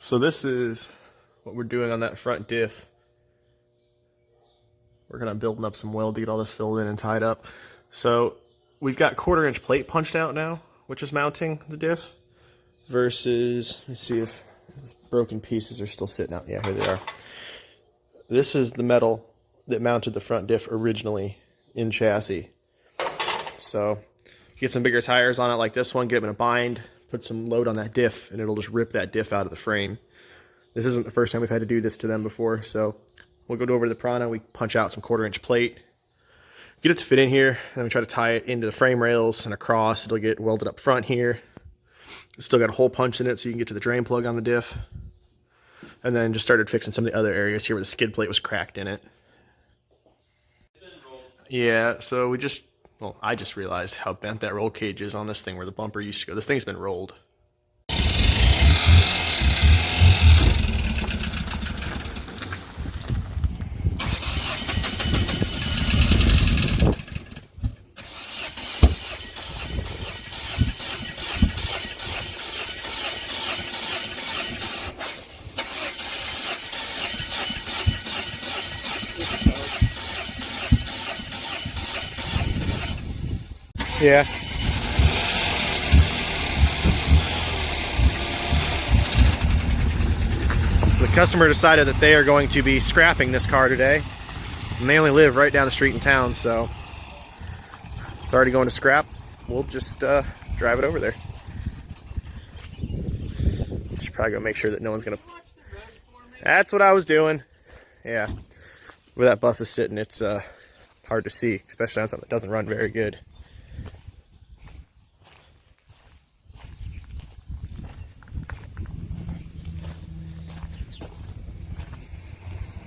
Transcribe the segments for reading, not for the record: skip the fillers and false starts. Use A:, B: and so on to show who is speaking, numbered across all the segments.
A: So this is what we're doing on that front diff. We're gonna building up some weld to get all this filled in and tied up. So we've got 1/4-inch plate punched out now, which is mounting the diff, versus, let's see if these broken pieces are still sitting out. Yeah, here they are. This is the metal that mounted the front diff originally in chassis. So get some bigger tires on it like this one, get them in a bind, put some load on that diff, and it'll just rip that diff out of the frame. This isn't the first time we've had to do this to them before, so we'll go over to the Prana, we punch out some 1/4-inch plate, get it to fit in here, and then we try to tie it into the frame rails and across. It'll get welded up front here. It's still got a hole punch in it so you can get to the drain plug on the diff. And then just started fixing some of the other areas here where the skid plate was cracked in it. Yeah, so I just realized how bent that roll cage is on this thing where the bumper used to go. This thing's been rolled. Yeah. So the customer decided that they are going to be scrapping this car today, and they only live right down the street in town, so it's already going to scrap. We'll just drive it over there. Should probably go make sure that no one's gonna. That's what I was doing. Yeah, where that bus is sitting, it's hard to see, especially on something that doesn't run very good.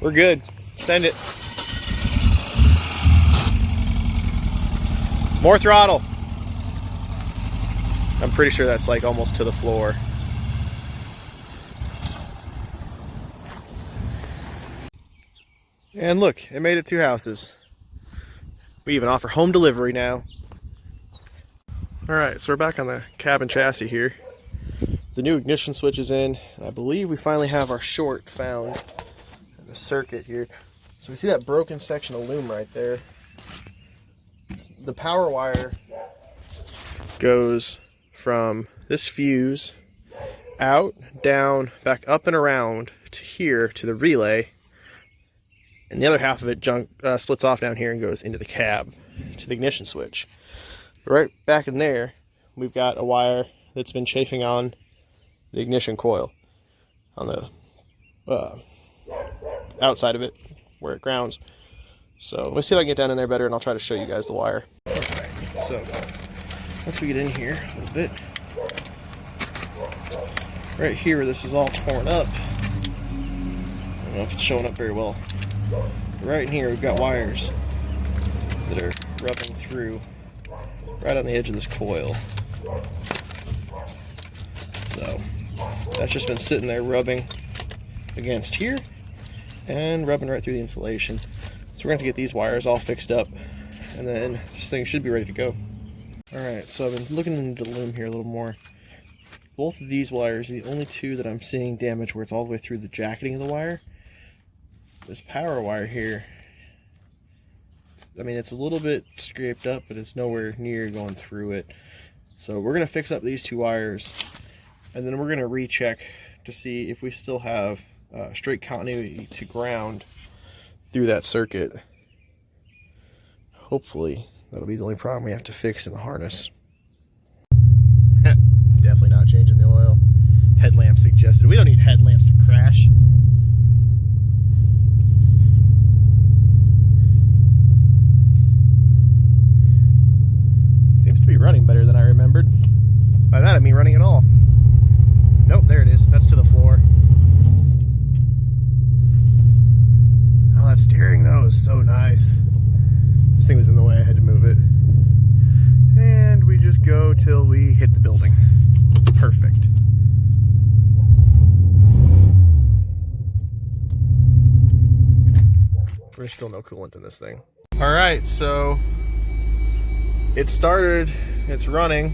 A: We're good. Send it. More throttle. I'm pretty sure that's like almost to the floor. And look, it made it 2 houses. We even offer home delivery now. Alright, so we're back on the cabin chassis here. The new ignition switch is in. I believe we finally have our short found. Circuit here. So we see that broken section of loom right there. The power wire goes from this fuse out, down, back up and around to here to the relay, and the other half of it splits off down here and goes into the cab to the ignition switch. Right back in there we've got a wire that's been chafing on the ignition coil on the outside of it where it grounds. So let's see if I can get down in there better, and I'll try to show you guys the wire. Okay, so once we get in here a little bit, right here where this is all torn up, I don't know if it's showing up very well. Right in here we've got wires that are rubbing through right on the edge of this coil. So that's just been sitting there rubbing against here and rubbing right through the insulation. So we're going to get these wires all fixed up, and then this thing should be ready to go. Alright, so I've been looking into the loom here a little more. Both of these wires are the only two that I'm seeing damage where it's all the way through the jacketing of the wire. This power wire here, I mean, it's a little bit scraped up, but it's nowhere near going through it. So we're going to fix up these 2 wires, and then we're going to recheck to see if we still have straight continuity to ground through that circuit. Hopefully that'll be the only problem we have to fix in the harness. Definitely not changing the oil. Headlamp suggested. We don't need headlamps to crash. Seems to be running better than I remembered. By that I mean running at all. Nope, there it is. That's to the floor. Oh, that steering though is so nice. This thing was in the way, I had to move it. And we just go till we hit the building. Perfect. There's still no coolant in this thing. Alright, so it started, it's running.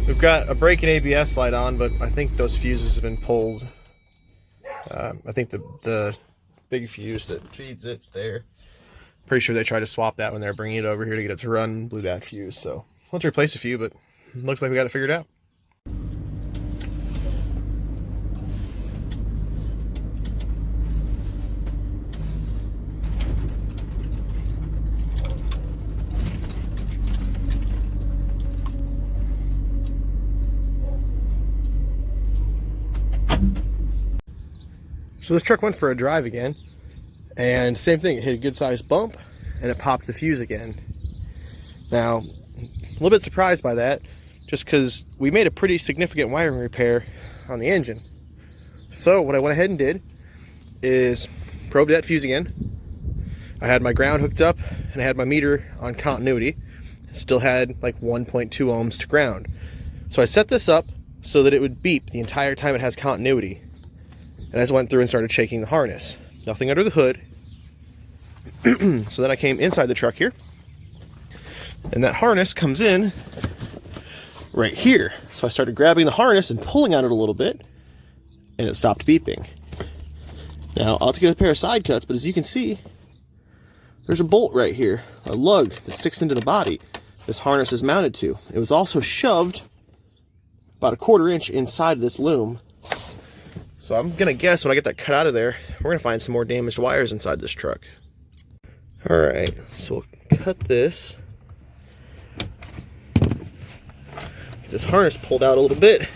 A: We've got a brake and ABS light on, but I think those fuses have been pulled. I think the big fuse that feeds it there. Pretty sure they tried to swap that when they were bringing it over here to get it to run, blew that fuse. So we'll have to replace a few, but it looks like we got it figured out. So this truck went for a drive again, and same thing, it hit a good sized bump and it popped the fuse again. Now, a little bit surprised by that, just because we made a pretty significant wiring repair on the engine. So what I went ahead and did is probed that fuse again. I had my ground hooked up and I had my meter on continuity. Still had like 1.2 ohms to ground. So I set this up so that it would beep the entire time it has continuity. And I just went through and started shaking the harness. Nothing under the hood. So then I came inside the truck here. And that harness comes in right here. So I started grabbing the harness and pulling on it a little bit. And it stopped beeping. Now, I'll have to get a pair of side cuts, but as you can see, there's a bolt right here. A lug that sticks into the body this harness is mounted to. It was also shoved about 1/4 inch inside of this loom. So I'm gonna guess when I get that cut out of there, we're gonna find some more damaged wires inside this truck. All right, so we'll cut this. Get this harness pulled out a little bit.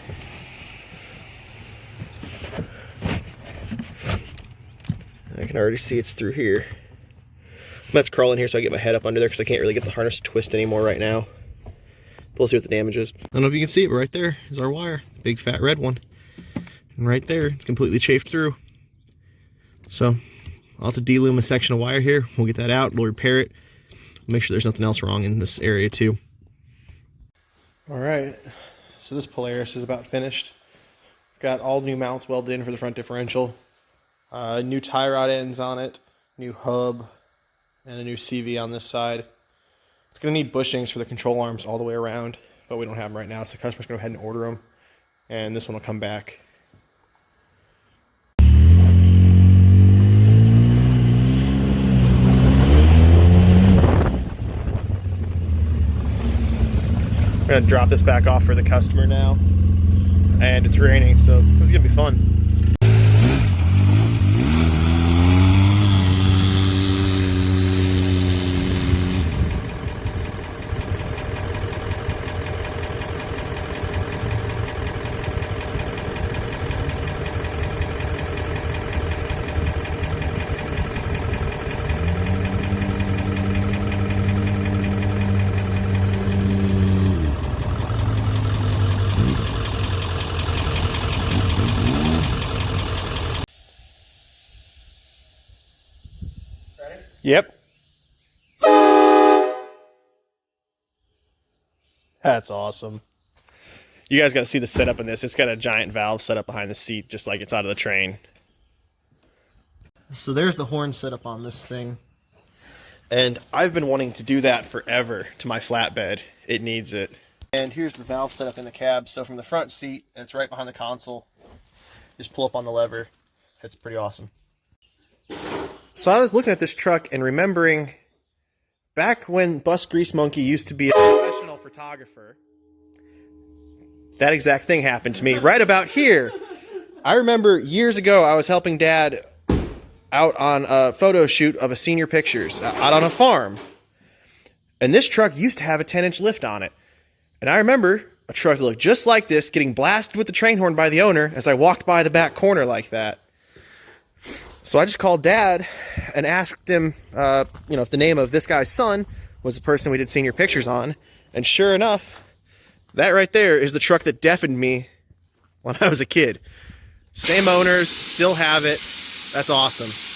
A: I can already see it's through here. I'm gonna have to crawl in here so I get my head up under there because I can't really get the harness to twist anymore right now. But we'll see what the damage is. I don't know if you can see it, but right there is our wire, big fat red one. And right there, it's completely chafed through. So I'll have to de-loom a section of wire here. We'll get that out, we'll repair it. Make sure there's nothing else wrong in this area too. All right, so this Polaris is about finished. Got all the new mounts welded in for the front differential. New tie rod ends on it, new hub, and a new CV on this side. It's gonna need bushings for the control arms all the way around, but we don't have them right now, so the customer's gonna go ahead and order them. And this one will come back. I'm gonna drop this back off for the customer now. And it's raining, so this is gonna be fun. Yep. That's awesome. You guys got to see the setup in this. It's got a giant valve set up behind the seat, just like it's out of the train. So there's the horn setup on this thing. And I've been wanting to do that forever to my flatbed. It needs it. And here's the valve setup in the cab. So from the front seat, it's right behind the console. Just pull up on the lever. It's pretty awesome. So I was looking at this truck and remembering back when Bus Grease Monkey used to be a professional photographer, that exact thing happened to me right about here. I remember years ago I was helping Dad out on a photo shoot of a senior pictures out on a farm. And this truck used to have a 10-inch lift on it. And I remember a truck that looked just like this getting blasted with the train horn by the owner as I walked by the back corner like that. So I just called Dad and asked him, if the name of this guy's son was the person we did senior pictures on. And sure enough, that right there is the truck that deafened me when I was a kid. Same owners, still have it. That's awesome.